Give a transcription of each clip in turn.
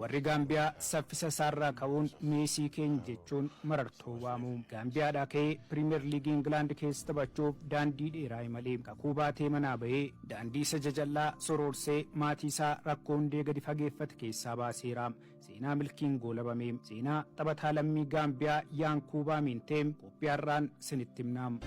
warri Gaambiyaa saffisa isaarraa ka'uun meesii keenya jechuun marartoo waamu. Gaambiyaadhaa ka'ee Piriimeer Liigii Ingilaand keessa taphachuuf daandii dheeraa malee kakuu baatee manaa bahee daandii isa jajallaa soroorsee maatii isaa rakkoo hundee gadi fageeffate keessaa baaseera. Seenaa milkiin goolabame. Seenaa taphataa lammii Gaambiyaa Yaankuubaa Minteem qophiyaarraan sinitti himnaam.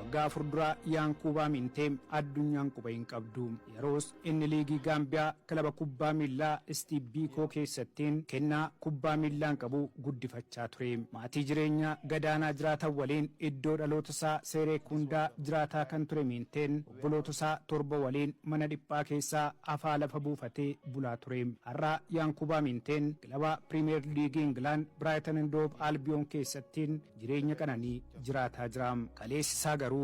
waggaa furduraa Yaankuubaa Minteem addunyaan quba hin qabdu. Yeroos inni liigii Gaambiyaa kilaba kubbaa miilaa Stiibbiikoo keessattiin kennaa kubbaa miilaan qabu guddifachaa ture. Maatii jireenya gadaanaa jiraatan waliin iddoo dhaloota isaa Seereekundaa jiraataa kan ture Minteen obboloota isaa 7 waliin mana dhiphaa keessaa afaa lafa buufatee bulaa ture. Har'a Yaankuubaa Minteen kilaba Piriimeer Liigii Ingilaand Biraaytan and Hoov Albiyoon keessattiin jireenya qananii jiraataa jira. Kaleessi isaa garuu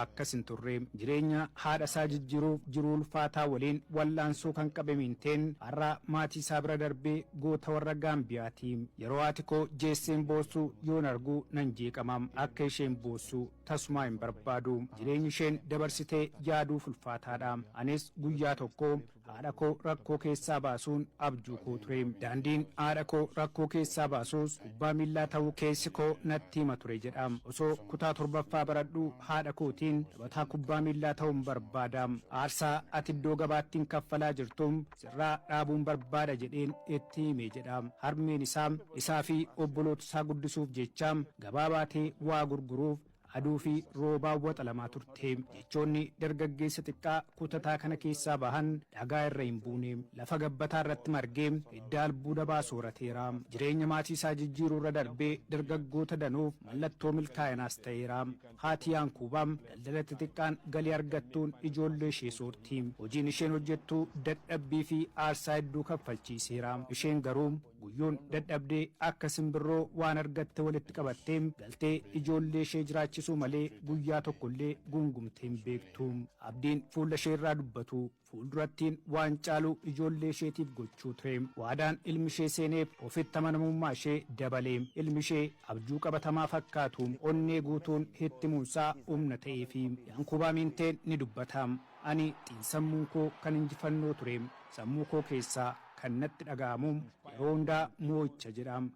akkasin turre jireenya haadha isaa jijjiiruuf jiruu ulfaataa waliin wallaansoo kan qabe Minteen har'a maatii isaa bira darbee goota warra Gaambiyaati. Yeroo haati koo jeesseen boossu yoon argu nan jeeqamam akka isheen boossu tasumaa hin barbaadu. Jireenyi isheen dabarsitee yaaduuf ulfaataadha. Anis guyyaa tokko haadha koo rakkoo keessaa baasuun abjuu koo ture. Daandiin haadha koo rakkoo keessaa baasuus kubbaa miilaa ta'uu keessi koo natti hima ture jedha. Osoo kutaa 7ffaa baradhu haadha kooti taphataa kubbaa miilaa ta'uun barbaada. Aarsaa ati iddoo gabaattiin kaffalaa jirtuun sirraa dhaabuun barbaada jedheen itti hime jedha. Harmeen isaa fi obboloota isaa guddisuuf jecha gabaa baatee waa gurguruuf aduu fi roobaa waxa lamaa turte. Jechoonni dargaggeessa xiqqaa kutataa kana keessaa bahan dhagaa irra hin buune. Lafa gabbataa irratti margee hidda albuuda baasorateera. Jireenya maatii isaa jijjiiruu irra darbee dargaggoota danuuf mallattoo milkaa'inaas ta'eera. Haati Yaankuubaa daldala xixiqqaan galii argattuun ijoollee ishee soorti. Hojiin isheen hojjettu dadhabbii fi aarsaa hedduu kaffalchiiseera. Isheen garuu guyyoon dadhabdee akka simbirroo waan argatte walitti qabattee galtee ijoollee ishee jiraachisuu malee guyyaa tokkollee gungumtee hin beektu. Abdiin fuula ishee irraa dubbatu fuuldurattiin waan caalu ijoollee isheetiif gochuu ture. Waadaan ilmi ishee seeneef ofitti amanamummaa ishee dabalee ilmi ishee abjuu qabatamaa fakkaatu onnee guutuun hittimuunsaa humna ta'eefi. Yaankuubaa Minteen ni dubbata. Ani xiinsammuun koo kan injifannoo ture. Sammuu koo keessaa kan natti dhaga'amu yeroo hundaa moo'icha jedham.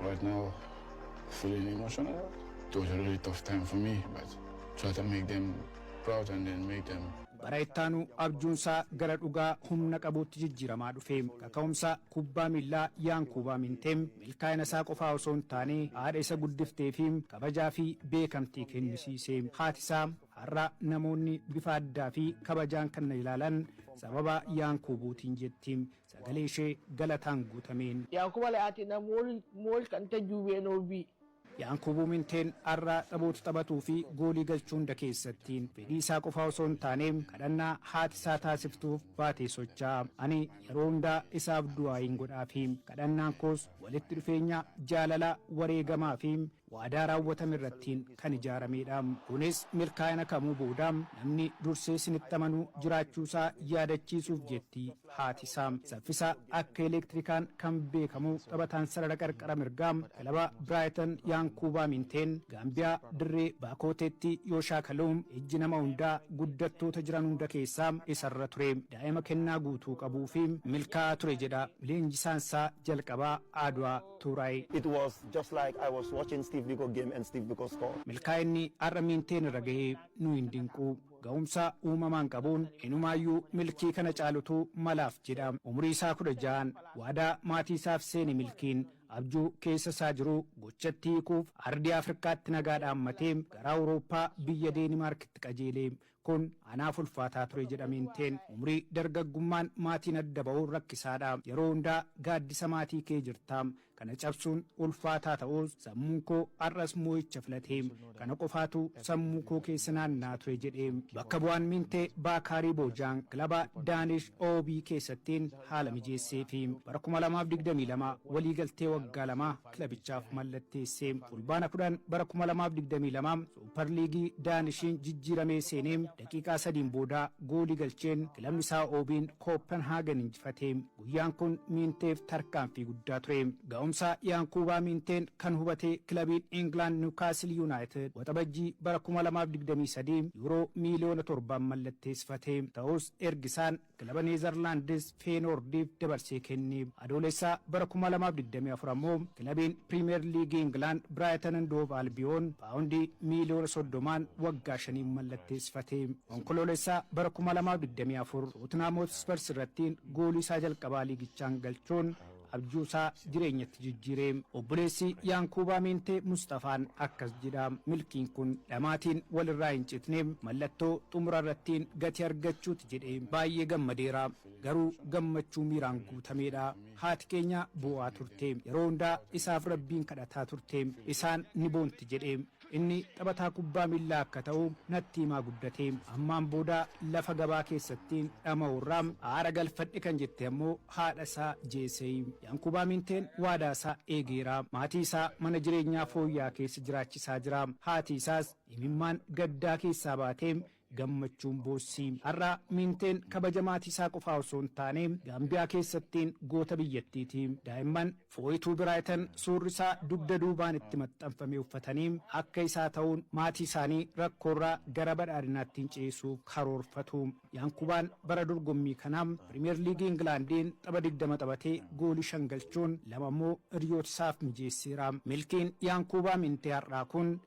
Right now, feeling emotional. It was a really tough time for me, but try to make them proud and then make them. Bara ittaanu abjuunsaa gara dhugaa humna qabuutti jijjiiramaa dhufe. Kaka'umsa kubbaa miilaa Yaankuubaa Minteem milkaa'ina isaa qofaa osoo hin taane haadha isa guddiftee fi kabajaa fi beekamtii kennisiise. Haati isaa har'a namoonni bifa addaa fi kabajaan kan na ilaalan sababa Yaankuubuutiin jetti. Sagalee ishee galataan guutameen. Yaankuubaa la'aati na mool kan tajjubee noobii. Yaankuubaa Minteen har'a taphoota taphatuu fi goolii galchuu hunda keessattiin fedhii isaa qofaa osoo hin taane kadhannaa haati isaa taasiftuuf baatee socho'a. Ani yeroo hundaa isaaf du'aa hin godhaafi kadhannaan koos walitti dhufeenya jaalalaa wareegamaa fi waadaa raawwatame irrattiin kan ijaaramedha. Kunis milkaa'ina kamuu booda namni dursee isinitti amanuu jiraachuusaa yaadachiisuuf jetti haati isaa. Saffisa akka elektirikaan kan beekamu taphataan sarara qarqara mirgaa kilaba Biraaytan Yaankuubaa Minteen Gaambiyaa dirree Baakooteetti yoo shaakaluun ijji nama hundaa guddattoota jiran hunda keessaa isarra ture. Daa'ima kennaa guutuu qabuu fi milkaa'aa ture jedha leenjisaan isaa jalqabaa Aadwaa Tuuraay. It was just like I was watching Steve Biko game and Steve Biko scored. Milkaa'inni har'a Minteen irra gahee nu hin dinqu. Ga'umsa uumamaan qabuun inumaayyuu milkii kana caalutu malaaf jedha. Umurii isaa 16 waadaa maatii isaaf seene milkiin abjuu keessa isaa jiru gochatti hiikuuf ardii Afrikaatti nagaa dhaammatee gara Awurooppaa biyya Deenimaarkitti qajeelee. Kun anaaf ulfaataa ture jedha Minteen. Umurii dargaggummaan maatiin adda ba'uun rakkisaadha. Yeroo hundaa gaaddisa maatii kee jirta. Kana cabsuun ulfaataa ta'us sammuun koo har'as moo'icha filatee kana qofaatu sammuu koo keessa naannaa ture jedhee. Bakka bu'aan Mintee Baakaarii Boojaan kilaba Daanish OB keessattiin haala mijeessee fi bara 2022 waliigaltee waggaa 2 kilabichaaf mallatteessee. Fulbaana 10 bara 2022 Suupparliigii Daanishiin jijjiiramee seenee daqiiqaa 3 booda goolii galcheen kilabni isaa OB'n Copenhagen injifate. Guyyaan kun Miinteef tarkaanfii guddaa ture. Ga'umsa Yaankuubaa Miinteen kan hubate kilabiin England Newcastle United waxabajjii bara 2023 yuuroo miiliyoona 7 mallatteessifate. Ta'us ergisaan kilaba Neezerlaandis Feyenoordiif dabarsee kenne. Adoolessa bara 2024 ammoo kilabiin Premier League England Brighton and Hove Albion paawundii miiliyoona 30 waggaa 5 mallatteessifate. Onkoloolessa bara 2024 Tottenham Hotspur irratti goolii isaa jalqabaa liigichaan galchuun abjuusaa jireenyatti jijjiire. Obboleessi Yaankuubaa Miintee Mustafaan akkas jedha. Milkiin kun dhamaatiin walirraa hin citne mallattoo xumura irrattiin gatii argachuuti jedhee baay'ee gammadeera. Garuu gammachuu miiraan guutameedha. Haati keenya bu'aa turte. Yeroo hundaa isaaf rabbiin kadhataa turte. Isaan ni boonti jedhee. Inni taphataa kubbaa miilaa akka ta'u natti himaa guddate. Ammaan booda lafa gabaa keessatti dhama'urraa aara galfadhe kan jette ammoo haadha isaa jeesee. Yaankuubaa Miinteen waadaa isaa eegeera. Maatii isaa mana jireenyaa fooyyaa keessa jiraachisaa jira. Haati isaas imimmaan gaddaa keessaa baatee gammachuun boossi. Har'a Miinteen kabaja maatii isaa qofaa osoo hin taane Gaambiyaa keessattiin goota biyyattiiti. Daa'imman fooyituu Biraaytan suurri isaa dugda duubaan itti maxxanfame uffatanii akka isaa ta'uun maatii isaanii rakkoorraa gara badhaadhinaatti ceessuuf karoorfatu. Yaankuubaan bara dorgommii kanaa Premier League Englandiin tapha 20 taphatee goolii 5 galchuun 2 immoo hiriyoota isaaf mijeesseera. Milkiin Yaankuubaa Miintee har'aa kun